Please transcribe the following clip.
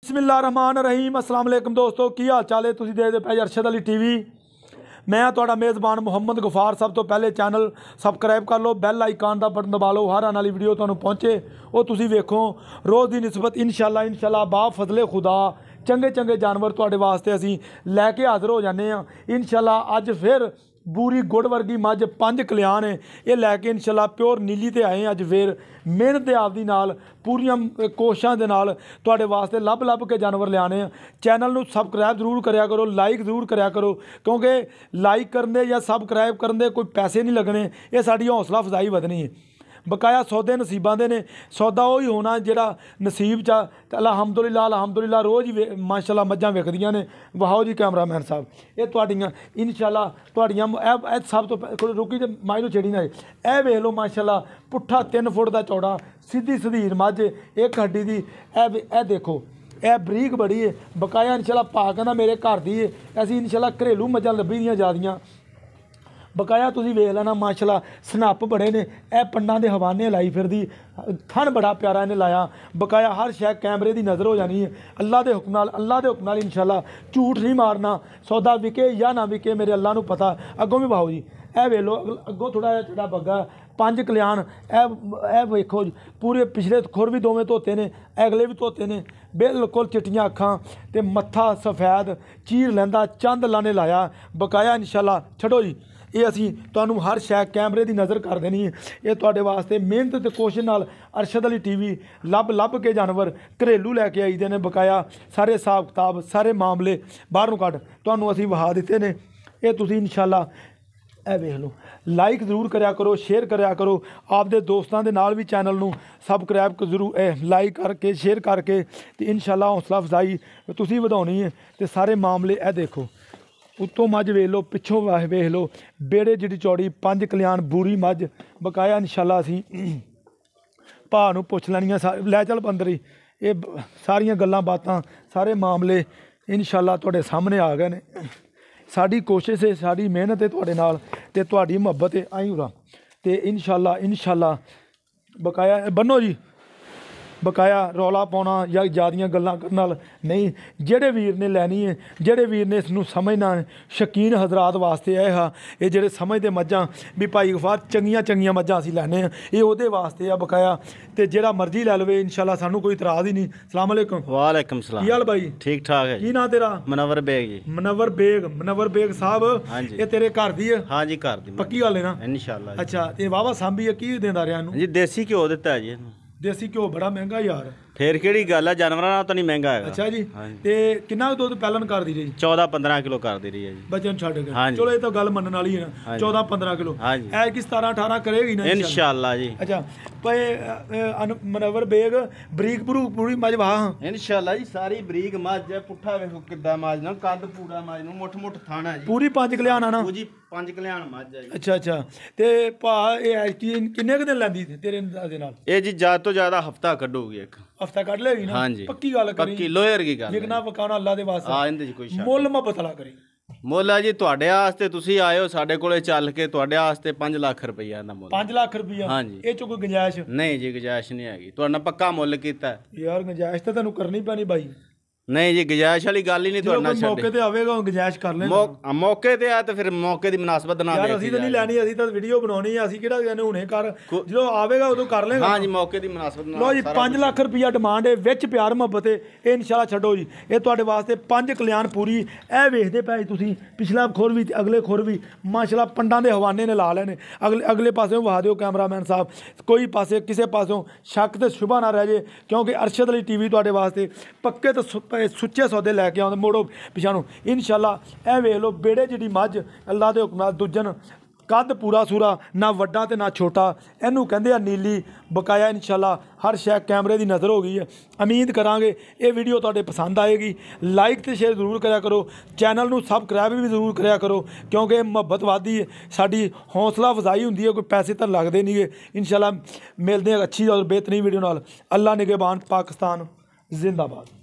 बिस्मिल्लाहिर्रहमानिर्रहीम अस्सलाम वालेकुम दोस्तों की हाल चाल है। तुसीं देखदे पए अरशद अली टीवी। मैं तुहाडा मेज़बान मुहम्मद गफार। सब तो पहले चैनल सबकराइब कर लो, बैल आइकान का बटन दबा लो, हर आने वाली वीडियो तुहानूं पहुँचे वो तुसीं वेखो। रोज़ की निस्बत इंशाअल्लाह बा फजले खुदा चंगे चंगे जानवर तुहाडे वास्ते असीं लैके हाज़र हो जाने आ। इंशाअल्लाह अज फिर बूरी गुड़ वर्गी मझ 5 कल्याण है ये लैके इंशाअल्लाह प्योर नीली ते आए अज फिर मेहनत आपदी नाल पूरियां कोशिशां दे नाल तुहाडे वास्ते लभ के जानवर लियाने। चैनल नूं सबसक्राइब जरूर करिया करो, लाइक जरूर करिया करो, क्योंकि लाइक करन दे या सबसक्राइब करन दे कोई पैसे नहीं लगने, ये साडी हौसला अफजाई वधनी है। बकाया सौदे नसीबां दे ने, सौदा वही होना जिहड़ा नसीब चा। अलहमदुलिल्लाह रोज़ ही माशाअल्लाह मझां विकदियां ने। वहाओ जी कैमरामैन साहब, ये तुहाडियां इंशाअल्लाह तुहाडियां सब तो रुकी ते माई नूं छेड़ी ना। ये वेख लो माशाअल्लाह पुट्ठा 3 फुट का चौड़ा सीधी सधीर मझ एक हड्डी दी। ए देखो ए बरीक बड़ी है। बकाया इंशाअल्लाह पा कहना मेरे घर दी है। असीं इंशाअल्लाह घरेलू मझां लभी दियां जादियां। बकाया तुसीं वेख लेना माशाअल्लाह सनप बड़े ने। ए पंडां दे हवाने लाई फिरदी, थन बड़ा प्यारा इन्हें लाया। बकाया हर शै कैमरे की नज़र हो जानी है। अल्लाह के हुक्म नाल इंशाअल्लाह झूठ नहीं मारना। सौदा विके या ना विके मेरे अल्लाह नूं पता। अगों भी भाओ जी ए वेख लो, अगों थोड़ा जिहा चिड़ा बग्गा 5 कल्याण। ए वेखो जी पूरे पिछले खुर भी दोवें धोते ने, अगले भी धोते ने, बिल्कुल चिट्टियां अखां ते मत्था सफैद चीर लैंदा चंद अल्लाह ने लाया। बकाया इंशाअल्लाह छड्डो जी, ये असीं तुहानूं हर शै कैमरे की नज़र कर देनी है। ये तुहाडे वास्ते मेहनत ते कोशिश नाल अरशद अली टीवी लभ के जानवर घरेलू लैके आई दे ने। बकाया सारे हिसाब किताब सारे मामले बाहर नूं कढ तुहानूं असीं वहा दित्ते ने। ये तुसीं इंशाअल्लाह ए वेख लो, लाइक जरूर करिया करो, शेयर करिया करो, आपदे दोस्तां दे नाल भी चैनल नूं सबसक्राइब जरूर लाइक करके शेयर करके ते इंशाअल्लाह हौसला अफजाई तुसीं वधाउणी है। ते सारे मामले ए देखो, उत्तों मझ वेख लो, पिछों वेख लो, बेड़े जिहड़ी चौड़ी 5 कल्याण बूरी मझ। बकाया इंशाअल्लाह असीं भाऽ नूं पुछ लैणियां लै चल अंदर ही। ये सारियां गल्लां बातां सारे मामले इंशाअल्लाह तुहाडे सामने आ गए ने। साडी कोशिश है, साडी मेहनत है तुहाडे नाल ते तुहाडी मुहब्बत है। आई उरा ते इंशाअल्लाह बकाया बन्नो जी। बकाया रौला पाउणा या ज़्यादियां गल्लां करन नाल नहीं। जेहड़े वीर ने लैनी है, जेहड़े वीर ने इसनूं समझना है, शकीन हजरात वास्ते है हा। ये जेहड़े समझदे मझां भी भाई गफार चंगियां मझां असीं लैने आ, ये ओहदे वास्ते आ। बकाया ते जेहड़ा मर्जी लै लवे इंशाअल्लाह, सानूं कोई इतराज़ ही नहीं। अस्सलाम वालेकुम। वालेकुम सलाम। की हाल भाई? ठीक ठाक है। की नां तेरा? मनवर बेग जी। मनवर बेग साहब, हाँ जी। ये तेरे घर दी है? हाँ जी घर दी। पक्की गल है ना? इंशाअल्लाह। अच्छा ते वाहवा सांभी है, की देंदा रहा इहनूं? जी देसी घ्यो दिता है जी। देसी घ्यो बड़ा महंगा यार। फिर किहड़ी गल है, जानवरां नाल तो नहीं महंगा है। अच्छा जी। ते किन्ना दुध पहलन कर दी रही? 14-15 किलो कर दी रही है जी। बचन छड्ड के। हाँ जी। चलो ये तो गल मनण वाली है ना। 14-15 किलो। हाँ जी। ऐ कि 17-18 करेगी ना इंशाअल्लाह जी। अच्छा भाई मनवर बेग बरीक पूरी मज वाह इंशाअल्लाह जी। सारी बरीक मझ है। पुट्ठा वेखो किद्दां मझ ना, कद पूरा मझ नूं मुठ थाना है जी। पूरी 5 कल्याण आना जी। 5 कल्याण मझ है जी। अच्छा ते भा ये किन्ने क दिन लैंदी तेरे अंदाजे नाल? ये जी ज़्यादा तो ज़्यादा हफ्ता कड्डूगी। एक हफ्ता कढ लेगी ना? हाँ जी। पक्की गल करी, पक्की लोयर की गल। विकना वकाना अल्लाह दे वास्ते। हाँ इंदे च कोई शक मुੱਲ ਮੁਹੱਬਤ वाला करी। ਮੁੱਲ ਹੈ ਜੀ ਤੁਹਾਡੇ ਵਾਸਤੇ, ਤੁਸੀਂ ਆਏ ਹੋ ਸਾਡੇ ਕੋਲੇ ਚੱਲ ਕੇ, ਤੁਹਾਡੇ ਵਾਸਤੇ 5 ਲੱਖ ਰੁਪਈਆ ਦਾ ਮੁੱਲ। 5 ਲੱਖ ਰੁਪਈਆ? हाँ जी। ਇਹ ਚ ਕੋਈ ਗੁੰਜਾਇਸ਼ ਨਹੀਂ ਜੀ ਗੁੰਜਾਇਸ਼ ਨਹੀਂ ਹੈਗੀ, ਤੁਹਾਡਾ ਪੱਕਾ ਮੁੱਲ ਕੀਤਾ ਹੈ। ਯਾਰ ਗੁੰਜਾਇਸ਼ ਤਾਂ ਤੁਹਾਨੂੰ ਕਰਨੀ ਪੈਣੀ ਬਾਈ। ਨਹੀਂ ਜੀ ਗੁੰਜਾਇਸ਼ ਵਾਲੀ ਗੱਲ ਹੀ ਨਹੀਂ। ਤੁਹਾਡਾ ਮੌਕੇ ਤੇ ਆਵੇਗਾ ਗੁੰਜਾਇਸ਼ ਕਰ ਲੈ। ਮੌਕੇ ਤੇ ਆ ਤੇ ਫਿਰ ਮੌਕੇ ਦੀ ਮੁਨਾਸਬਤ ਨਾਲ ਯਾਰ ਅਸੀਂ ਤਾਂ ਨਹੀਂ ਲੈਣੀ, ਅਸੀਂ ਤਾਂ ਵੀਡੀਓ ਬਣਾਉਣੀ ਆ। ਅਸੀਂ ਕਿਹੜਾ ਕਹਿੰਦੇ ਹੁਣੇ ਕਰ, ਜਦੋਂ ਆਵੇਗਾ ਉਦੋਂ ਕਰ ਲੇਗਾ। ਹਾਂ ਜੀ ਮੌਕੇ ਦੀ ਮੁਨਾਸਬਤ ਨਾਲ। ਲੋ ਜੀ 5 ਲੱਖ ਰੁਪਈਆ ਡਿਮਾਂਡ ਹੈ, ਵਿੱਚ ਪਿਆਰ ਮੁਹੱਬਤ ਹੈ। ਇਹ ਇਨਸ਼ਾਅੱਲਾ ਛੱਡੋ ਜੀ, ਇਹ ਤੁਹਾਡੇ ਵਾਸਤੇ 5 ਕਲਿਆਣ ਪੂਰੀ। ਇਹ ਵੇਖਦੇ ਪਏ ਤੁਸੀਂ ਪਿਛਲਾ ਖੁਰ ਵੀ ਤੇ ਅਗਲੇ ਖੁਰ ਵੀ ਮਾਸ਼ਾਅੱਲਾ ਪੰਡਾਂ ਦੇ ਹਵਾਨੇ ਨੇ ਲਾ ਲੈਣੇ। ਅਗਲੇ ਪਾਸਿਓਂ ਵਹਾ ਦਿਓ ਕੈਮਰਾਮੈਨ ਸਾਹਿਬ, ਕੋਈ ਪਾਸੇ ਕਿਸੇ ਪਾਸਿਓਂ ਸ਼ੱਕ ਤੇ ਸ਼ੁਬਾ ਨਾ ਰਹਿ ਜੇ, ਕਿਉਂਕਿ ਅਰਸ਼ਦ ਅਲੀ ਟੀਵੀ ਤੁਹਾਡੇ ਵਾਸਤੇ ਪੱਕੇ ਤੇ ਸੁੱਚੇ ਸੌਦੇ लैके आते। मोड़ो पिछा इंशाअल्लाह। ए वेख लो बेड़े जिहड़ी मझ अल्लाह के हुक्म नाल दुजन कद पूरा सूरा ना वड्डा ते ना छोटा, इनू कहंदे आ नीली। बकाया इंशाअल्लाह हर शै कैमरे की नज़र हो गई है। उम्मीद करांगे ये वीडियो तुहाडे पसंद आएगी। लाइक ते शेयर जरूर करिया करो, चैनल नू सबसक्राइब भी जरूर करिया करो, क्योंकि मुहब्बत वधदी है, साडी हौसला अफजाई हुंदी है। कोई पैसे तो लगदे नहीं गे। इंशाअल्लाह मिलदे हैं अच्छी और बेहतरीन वीडियो नाल। अल्लाह निगहबान, पाकिस्तान जिंदाबाद।